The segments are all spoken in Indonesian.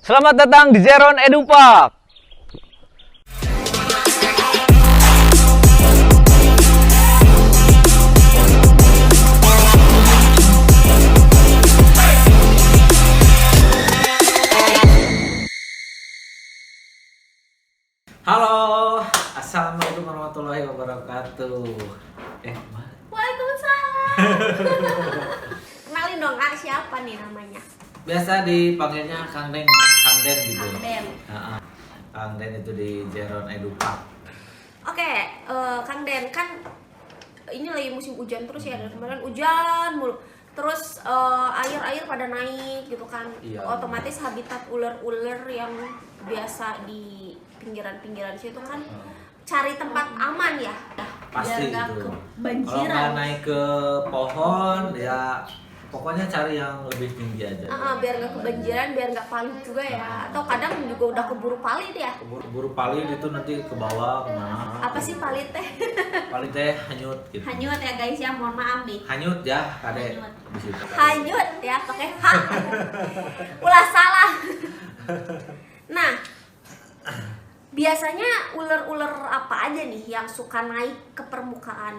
Selamat datang di Zeron Edupark. Halo, assalamualaikum warahmatullahi wabarakatuh. Waalaikumsalam. Kenalin dong, siapa nih namanya? Biasa dipanggilnya Kang Den gitu. Kang Den. Kang Den itu di Zeron Edupark. Oke, Kang Den kan ini lagi musim hujan terus ya, dari kemarin hujan mulu. Terus air pada naik gitu kan. Iya. Otomatis habitat ular-ular yang biasa di pinggiran-pinggiran situ kan cari tempat aman ya. Pasti biar nggak gitu. Kalau kebanjiran. nggak naik ke pohon, ya pokoknya cari yang lebih tinggi aja. Biar nggak kebanjiran, biar nggak palit juga ya. Atau kadang juga udah keburu palit ya. Keburu palit itu nanti ke bawah kemana? Apa sih palit teh? Palit teh hanyut gitu. Hanyut ya guys ya, mohon maaf nih. Hanyut ya, Kade. Hanyut. Di situ. Hanyut ya, pakai H. Ulah salah. Nah, biasanya ular-ular apa aja nih yang suka naik ke permukaan?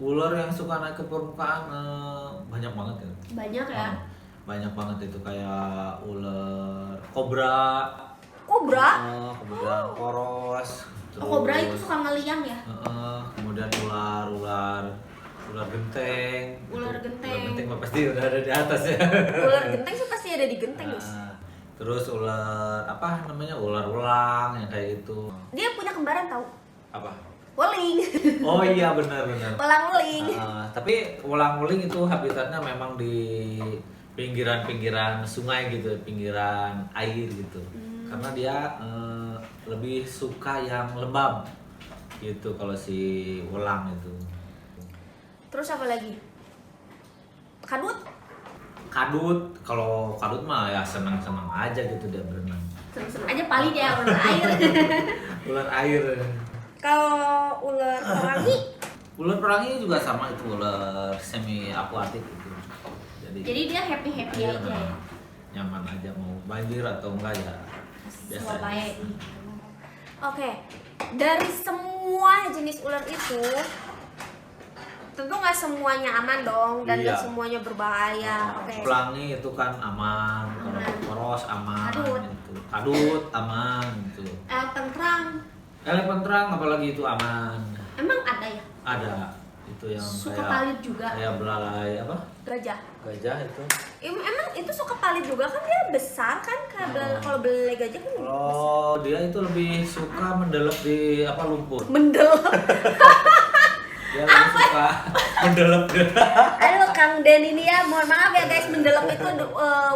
Ular yang suka naik ke permukaan banyak banget ya. Banyak ya. Banyak banget itu kayak ular kobra, Kobra? kemudian koros. Kobra itu suka ngeliang ya? Kemudian ular genteng. Ular genteng. Ular genteng mah pasti udah ada di atas ya. Ular genteng sih pasti ada di genteng, guys. Terus ular apa namanya, ular ulang yang kayak gitu. Dia punya kembaran tahu? Apa? Weling. Oh iya benar. Ulang weling. Tapi ulang-uling itu habitatnya memang di pinggiran-pinggiran sungai gitu, pinggiran air gitu. Karena dia lebih suka yang lembab gitu kalau si ulang itu. Terus apa lagi? Kadut? Kalau kadut mah ya senang-senang aja gitu dia berenang. Seneng-seneng aja paling ya ular air. Ular air. Kalau ular pelangi juga sama, itu ular semi akuatik gitu. jadi dia happy iya, aja ya. Nyaman aja mau banjir atau enggak ya biasa Semua aja. baik. Oke, dari semua jenis ular itu tentu nggak semuanya aman dong dan nggak Iya. semuanya berbahaya. Oke. Pelangi itu kan aman, kalau Aman. koros aman, Kadut. gitu. Kadut aman gitu. Tentrang Elephant terang apalagi itu aman. emang ada ya? Ada itu yang Suka kayak palit juga. kayak belalai apa? Gajah. Gajah itu. Emang itu suka palit juga kan, dia besar kan kayak kalau belalai gajah kan besar. Kalau dia itu lebih suka mendelep di apa, lumpur. Mendelep. Dia lebih suka mendelep di Aduh Kang Den ini ya, mohon maaf ya guys, mendelep itu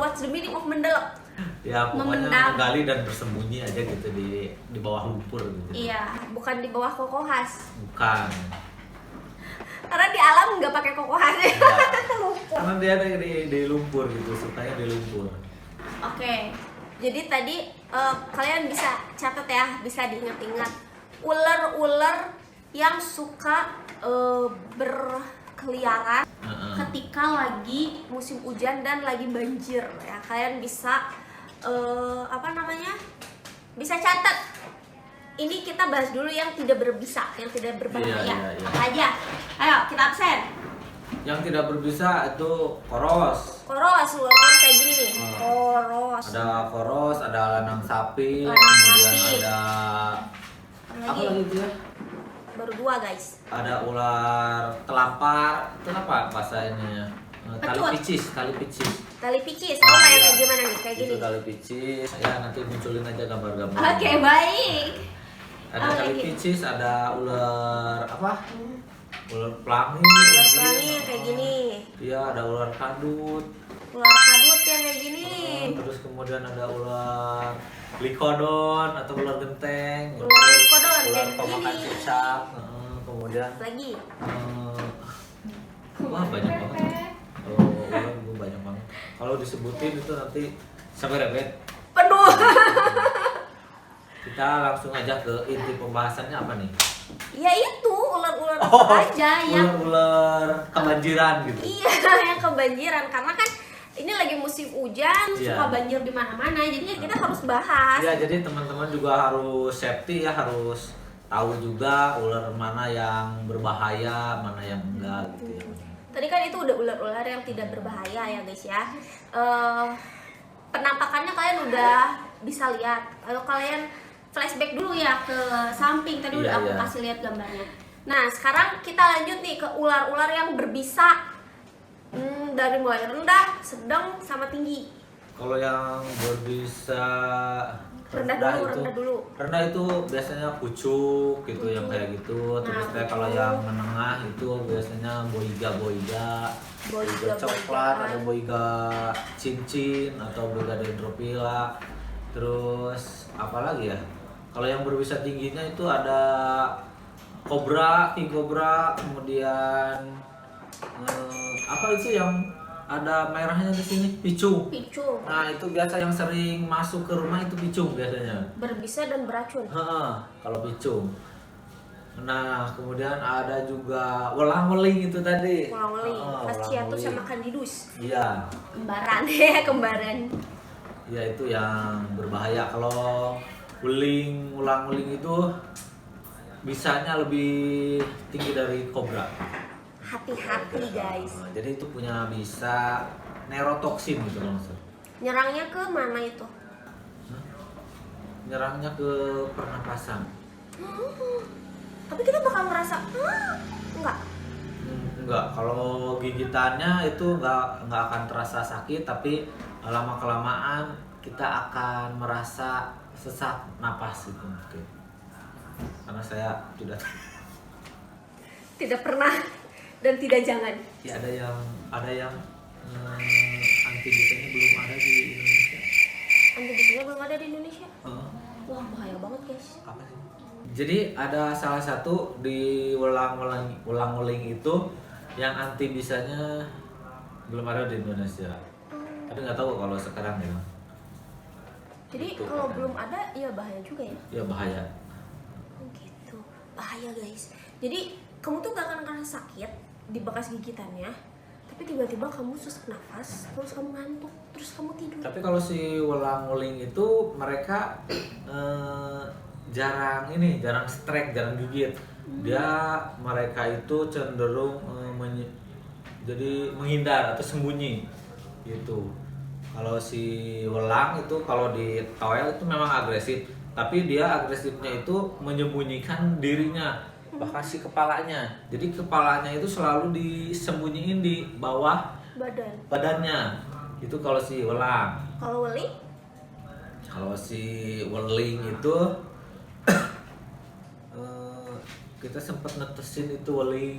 what's the meaning of mendelep? ya pokoknya Memendam. menggali dan bersembunyi aja gitu di bawah lumpur gitu. Iya, bukan di bawah kokohas. Bukan. Karena di alam nggak pakai kokohas ya. Karena dia ada di lumpur gitu, sukanya di lumpur. Oke, jadi tadi kalian bisa catat ya, bisa diingat-ingat ular-ular yang suka berkeliaran ketika lagi musim hujan dan lagi banjir ya. Kalian bisa bisa catat. Ini kita bahas dulu yang tidak berbisa, yang tidak berbahaya. Iya. Apa aja? Ayo kita absen. Yang tidak berbisa itu koros. Koros, ular kayak gini nih. Koros. Ada koros, ada lanang sapi, Lanang kemudian sapi. ada Apa apa lagi? lagi itu ya? Baru 2 guys. Ada ular telampar. Itu apa bahasa ininya? Tali Pecut. picis. Tali picis. Ah, Kayak iya. gimana nih? Kayak gini. Itu tali picis. Ya nanti munculin aja gambar-gambar. Oke, baik. Ada Oh, tali lagi. picis, ada ular apa? Ular pelangi. Ular pelangi yang kayak gini. Iya, ada ular kadut. Ular kadut yang kayak gini. Terus kemudian ada ular likodon atau ular genteng. Ular likodon Ular kayak pemakan gini. cicak. Kemudian Lagi. wah banyak banget. Kalau ular gue banyak banget. Kalau disebutin itu nanti sampai repet. Penuh. Kita langsung aja ke inti pembahasannya apa nih? Ya itu ular-ular apa aja yang ular-ular kebanjiran gitu. iya yang kebanjiran karena kan ini lagi musim hujan, Iya. suka banjir di mana-mana, jadinya kita harus bahas. Ya, jadi teman-teman juga harus safety ya, harus tahu juga ular mana yang berbahaya, mana yang enggak gitu ya. Tadi kan itu udah ular-ular yang tidak berbahaya ya guys ya. Penampakannya kalian udah bisa lihat. Kalau kalian flashback dulu ya ke samping, tadi udah Iya, aku iya. kasih lihat gambarnya. Nah sekarang kita lanjut nih ke ular-ular yang berbisa. Dari mulai rendah, sedang, sama tinggi. Kalau yang berbisa Rendah dulu. rendah itu biasanya pucuk gitu, yang kayak gitu. Terus Nah, kayak kalau pucuk. yang menengah itu biasanya boiga Boiga coklat, boigaan. ada boiga cincin atau boiga dendrophylla. Terus apa lagi ya? Kalau yang berbisa tingginya itu ada kobra, king cobra, kemudian apa itu yang ada merahnya di sini? Picung. Picu, Nah, itu biasa yang sering masuk ke rumah itu picung biasanya. berbisa dan beracun. Heeh, kalau picung. Nah, kemudian ada juga welang-weling itu tadi. Ulang-uling, Heeh, Fasciatus welang-weling. sama Candidus. Iya. Kembaran ya, kembaran. Ya itu yang berbahaya. Kalau ulang-uling itu bisanya lebih tinggi dari kobra. Hati-hati guys. Nah, jadi itu punya bisa neurotoksin gitu langsung. Nyerangnya ke mana itu? Nyerangnya ke pernapasan. Tapi kita bakal merasa, enggak. Enggak, kalau gigitannya itu enggak akan terasa sakit, tapi lama kelamaan kita akan merasa sesak napas gitu mungkin. Karena saya Tidak pernah dan tidak jangan. ya ada yang anti bisanya belum ada di Indonesia. Antibiotiknya belum ada di Indonesia. Heeh. Wah bahaya banget guys. Apa sih? Jadi ada salah satu di ulang-uling itu yang anti bisanya belum ada di Indonesia. Tapi nggak tahu kalau sekarang ya. Jadi Itu kalau kan. belum ada, ya bahaya juga ya. Ya bahaya. Oh gitu, bahaya guys. Jadi kamu tuh gak akan ngerasa sakit di bekas gigitannya, tapi tiba-tiba kamu sesak nafas, terus kamu ngantuk, terus kamu tidur. Tapi kalau si welang-uling itu mereka jarang strike, jarang gigit. Mereka itu cenderung jadi menghindar atau sembunyi gitu. Kalau si welang itu kalau di toel itu memang agresif, tapi dia agresifnya itu menyembunyikan dirinya, bahkan si kepalanya. Jadi kepalanya itu selalu disembunyiin di bawah badannya. Itu kalau si welang. Kalau weli, Kalau si weling itu kita sempat netesin itu weling.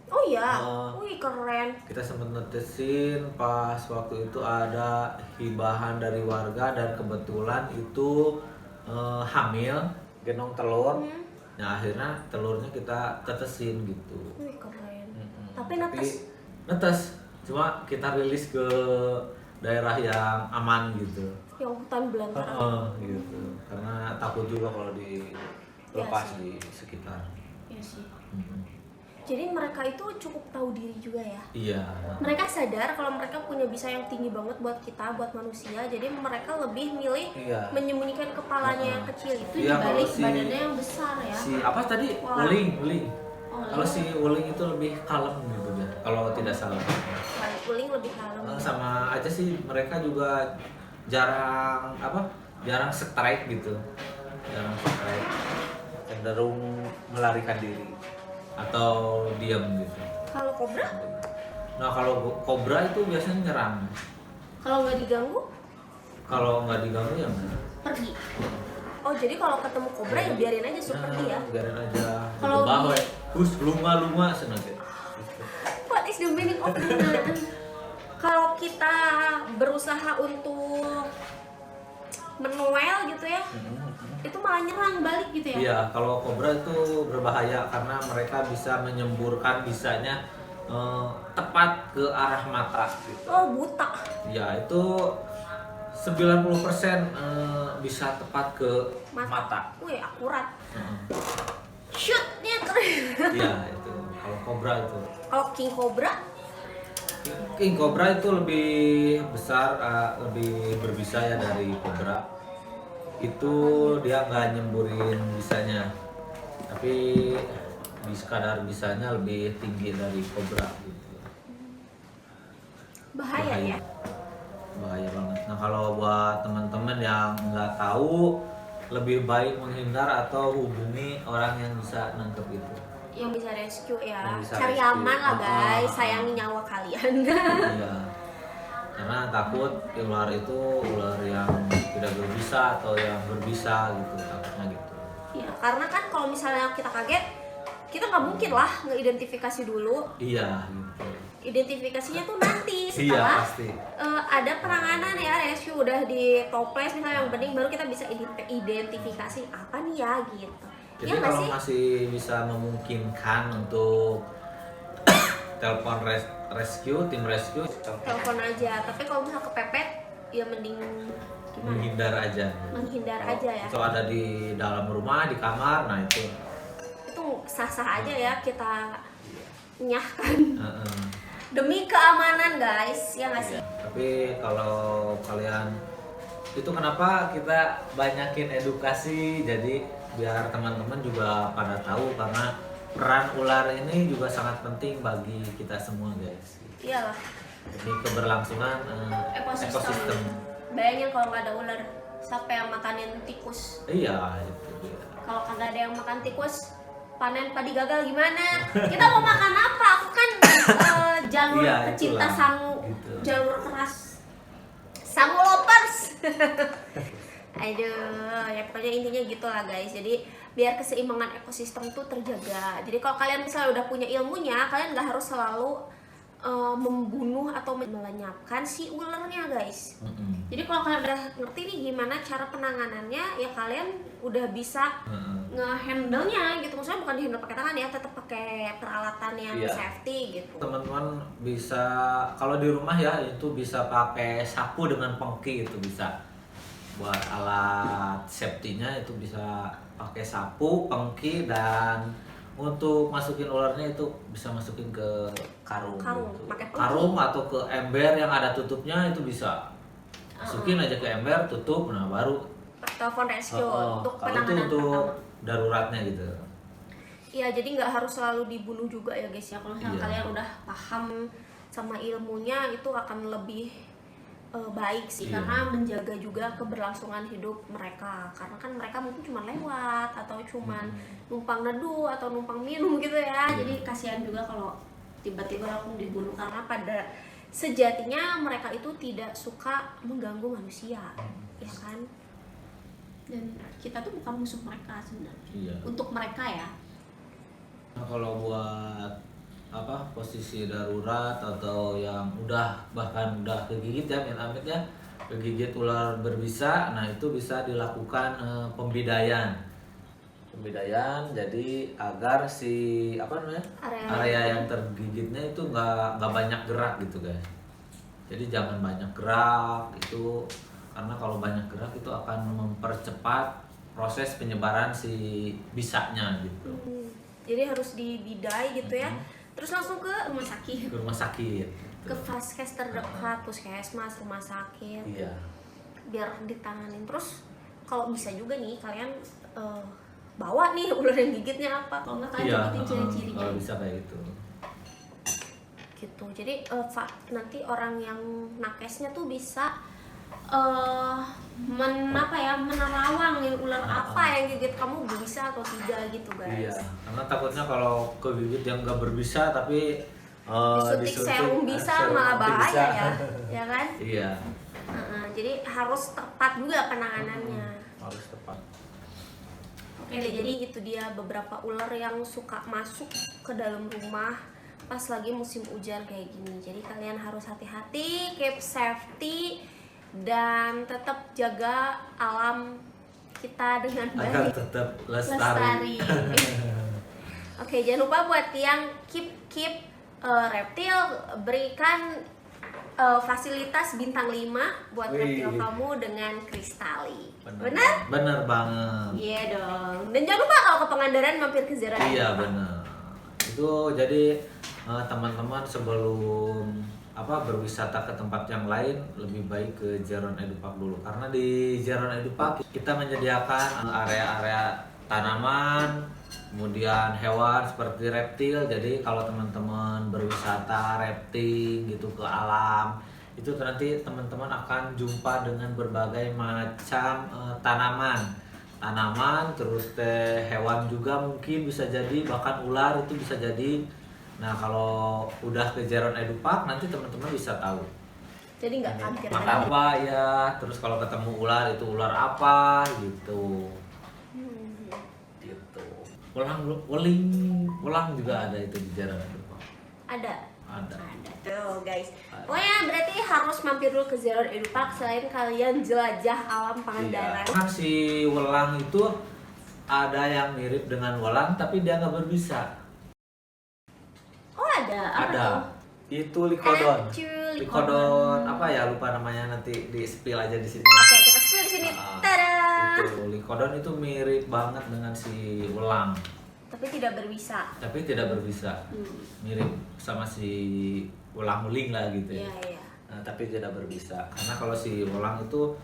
oh iya, Oh. wih keren. Kita sempat netesin pas waktu itu ada hibahan dari warga dan kebetulan itu hamil, gendong telur. Nah akhirnya telurnya kita tetesin gitu. Wih keren. Mm-mm. Tapi netes. Netes, cuma kita rilis ke daerah yang aman gitu. Yang hutan belantara. Gitu. Karena takut juga kalau dilepas Iya sih. di sekitar. Iya sih. Mm-mm. Jadi mereka itu cukup tahu diri juga ya. Iya. Mereka sadar kalau mereka punya bisa yang tinggi banget buat kita, buat manusia. Jadi mereka lebih milih Iya. menyembunyikan kepalanya yang kecil itu Iya, dibalik kalau si- badannya yang besar ya. Si apa tadi? Welang. Weling. Oh, Kalau si weling itu lebih kalem gitu dia. Kalau tidak salah. uling lebih kalem. Sama aja sih mereka juga jarang strike gitu. Jarang strike. Cenderung melarikan diri atau diam gitu. Kalau kobra, Nah kalau kobra itu biasanya nyerang. kalau nggak diganggu, Kalau nggak diganggu ya nggak. pergi. Oh jadi kalau ketemu kobra ya biarin aja suruh pergi ya. Biarin aja. Kalau Bawa, di- hus lunga senang gitu. What is the meaning of lunga? Kalau kita berusaha untuk menuel gitu ya, itu malah nyerang balik gitu ya. Iya, kalau kobra itu berbahaya karena mereka bisa menyemburkan bisanya tepat ke arah mata gitu. Oh buta. Ya, itu 90% bisa tepat ke mata. Wih akurat. Heeh. Shootnya keren. Iya, itu kalau kobra itu. Kalau king cobra, King Cobra itu lebih besar, lebih berbisa ya dari Cobra. Itu dia nggak nyemburin bisanya, tapi di sekadar bisanya lebih tinggi dari Cobra gitu. Bahaya ya. Bahaya banget. Nah kalau buat teman-teman yang nggak tahu, lebih baik menghindar atau hubungi orang yang bisa nangkep itu. Yang bisa rescue ya. Yang bisa Cari rescue. aman lah guys, sayangi nyawa kalian. Iya. Karena takut ular itu ular yang tidak berbisa atau yang berbisa gitu, takutnya gitu. Ya, karena kan kalau misalnya kita kaget, kita nggak mungkin lah ngeidentifikasi dulu. Iya gitu. Identifikasinya tuh nanti Iya setelah pasti. ada penanganan ya, rescue udah di toples misalnya yang penting, baru kita bisa identifikasi apa nih ya gitu. Jadi Ya nggak kalau sih? masih bisa memungkinkan untuk telepon rescue, tim rescue, Telepon aja. Tapi kalau misalnya kepepet, ya mending gimana? menghindar aja. Menghindar aja ya. Kalau ada di dalam rumah, di kamar, nah itu. Itu sah-sah aja ya kita nyahkan Heeh. demi keamanan guys, ya nggak sih? Tapi kalau kalian itu kenapa kita banyakin edukasi, jadi biar teman-teman juga pada tahu, karena peran ular ini juga sangat penting bagi kita semua guys. Iyalah, Jadi keberlangsungan ekosistem. Bayangin kalau nggak ada ular, siapa yang makanin tikus? Iya itu dia. Kalau kagak ada yang makan tikus, panen padi gagal gimana? Kita mau makan apa? Aku kan jalur Iya, pecinta itulah. sangu, Gitu. jalur keras, sangu lovers. Aduh, ya pokoknya intinya gitulah guys. Jadi biar keseimbangan ekosistem tuh terjaga. Jadi kalau kalian misalnya udah punya ilmunya, kalian nggak harus selalu membunuh atau melenyapkan si ularnya guys. Mm-mm. Jadi kalau kalian udah ngerti nih gimana cara penanganannya, ya kalian udah bisa nge-handle-nya gitu. Maksudnya bukan di-handle pakai tangan ya, tetap pakai peralatan yang Iya. safety gitu. Teman-teman bisa, kalau di rumah ya itu bisa pakai sapu dengan pengki, itu bisa buat alat safety-nya, itu bisa pakai sapu, pengki, dan untuk masukin ularnya itu bisa masukin ke karung, Karung, gitu. pakai pengki. Karung atau ke ember yang ada tutupnya, itu bisa masukin aja ke ember, tutup, nah baru Telepon rescue untuk kalau itu penanganan untuk pertama. daruratnya gitu. Iya, jadi nggak harus selalu dibunuh juga ya guys ya. Kalau misalnya Iya. kalian udah paham sama ilmunya, itu akan lebih baik sih, Iya. karena menjaga juga keberlangsungan hidup mereka. Karena kan mereka mungkin cuma lewat atau cuman numpang neduh atau numpang minum gitu ya. Iya. Jadi kasihan juga kalau tiba-tiba langsung dibunuh, karena pada sejatinya mereka itu tidak suka mengganggu manusia, ya kan? Dan kita tuh bukan musuh mereka sebenarnya. Iya. Untuk mereka ya. Nah, kalau buat posisi darurat atau yang bahkan udah kegigit ya, amit-amit ya, kegigit ular berbisa, nah itu bisa dilakukan pembidaian. Pembidaian jadi agar si area yang tergigitnya itu nggak banyak gerak gitu guys. Jadi jangan banyak gerak itu, karena kalau banyak gerak itu akan mempercepat proses penyebaran si bisanya gitu. Jadi harus dibidai gitu ya. Terus langsung ke rumah sakit. Ke rumah sakit. Ke vaskes terdekat, puskesmas, rumah sakit. Iya. Biar ditanganin. Terus kalau bisa juga nih kalian bawa nih ular yang gigitnya apa. Kalau nggak kalian sebutin ciri-cirinya. Kalau bisa kayak gitu. Gitu. Jadi nanti orang yang nakesnya tuh bisa menerawang ular apa yang gigit kamu, bisa atau tidak gitu guys. Iya, karena takutnya kalau kegigit yang nggak berbisa tapi Disuntik serum bisa malah bahaya ya, ya kan? Iya, Jadi harus tepat juga penanganannya. harus tepat. Oke deh, jadi itu dia beberapa ular yang suka masuk ke dalam rumah pas lagi musim hujan kayak gini. Jadi kalian harus hati-hati, keep safety, dan tetap jaga alam kita dengan Agar baik. tetap lestari. Oke, jangan lupa buat yang keep reptil, berikan fasilitas bintang 5 buat Wih. reptil kamu dengan kristali. Benar. Benar? Benar banget. Iya dong. Dan jangan lupa kalau ke Pangandaran mampir ke Zara. Iya benar. Itu jadi teman-teman sebelum berwisata ke tempat yang lain, lebih baik ke Jeron Edupark dulu. Karena di Jeron Edupark kita menyediakan area-area tanaman, kemudian hewan seperti reptil. Jadi kalau teman-teman berwisata rafting gitu ke alam, itu nanti teman-teman akan jumpa dengan berbagai macam tanaman, terus hewan juga mungkin bisa jadi, bahkan ular itu bisa jadi. Nah kalau udah ke Jeron Edupark nanti teman-teman bisa tahu. Jadi nggak kaget Makan lagi. apa ya, terus kalau ketemu ular itu ular apa gitu. Gitu. Welang juga ada itu di Jeron Edupark. Ada. Ada. Tuh guys. Pokoknya berarti harus mampir dulu ke Jeron Edupark selain kalian jelajah alam Pangandaran. Iya. Kan si welang itu ada yang mirip dengan welang tapi dia nggak berbisa. Oh ada. Apa Ada. tuh? Itu likodon. Likodon. Apa ya, lupa namanya, nanti di spill aja di sini. Oke, kita spill di sini. Tada. Itu likodon itu mirip banget dengan si welang, Tapi tidak berbisa. tapi tidak berbisa. Mirip sama si welang-weling lah gitu ya. Iya, iya. Nah, tapi tidak berbisa. Karena kalau si welang itu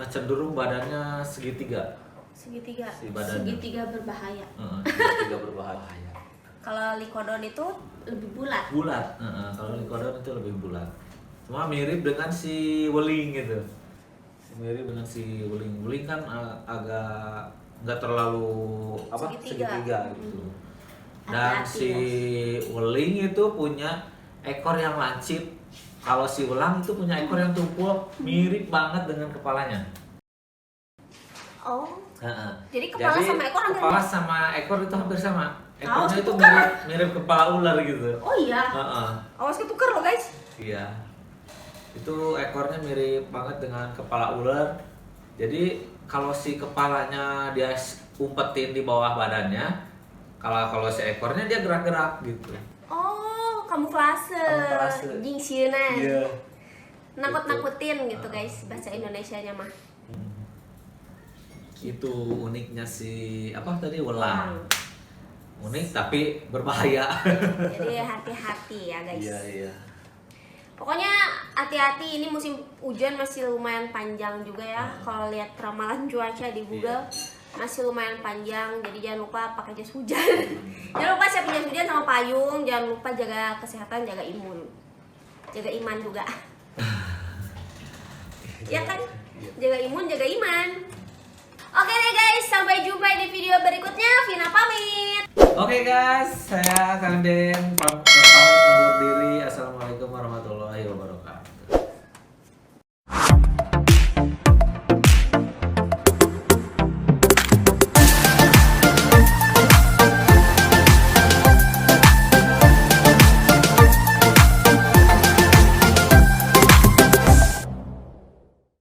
cenderung badannya segitiga. Segitiga. Si badannya. Segitiga berbahaya. Segitiga berbahaya. Kalau likodon itu lebih bulat. Bulat. Kalau likodon itu lebih bulat. Cuma mirip dengan si weling gitu. Mirip dengan si weling. Weling kan agak nggak terlalu segitiga gitu. Dan Hati-hati si weling itu punya ekor yang lancip. Kalau si welang itu punya ekor yang tumpul, mirip banget dengan kepalanya. Oh. Jadi kepala sama ekor hampir kepala sama ekor itu hampir sama. Ekornya itu ketukar. mirip kepala ular gitu. Oh iya. Awas ketukar loh guys. Iya. Itu ekornya mirip banget dengan kepala ular. Jadi kalau si kepalanya dia umpetin di bawah badannya, kalau si ekornya dia gerak-gerak gitu. Oh, kamuflase. Kamuflase. Jingsieuna. Iya. Nakut-nakutin gitu guys bahasa Indonesianya mah. Itu uniknya si welang. Unik tapi berbahaya. Jadi hati-hati ya guys. Iya. Pokoknya hati-hati, ini musim hujan masih lumayan panjang juga ya. Kalau lihat ramalan cuaca di Google masih lumayan panjang. Jadi jangan lupa pakai jas hujan. Jangan lupa siapin jas hujan sama payung. Jangan lupa jaga kesehatan, jaga imun, jaga iman juga. Ya kan? Jaga imun, jaga iman. Oke deh guys, sampai jumpa di video berikutnya. Vina pamit. Oke guys, saya Kang Den pamit undur diri. Assalamualaikum warahmatullahi wabarakatuh.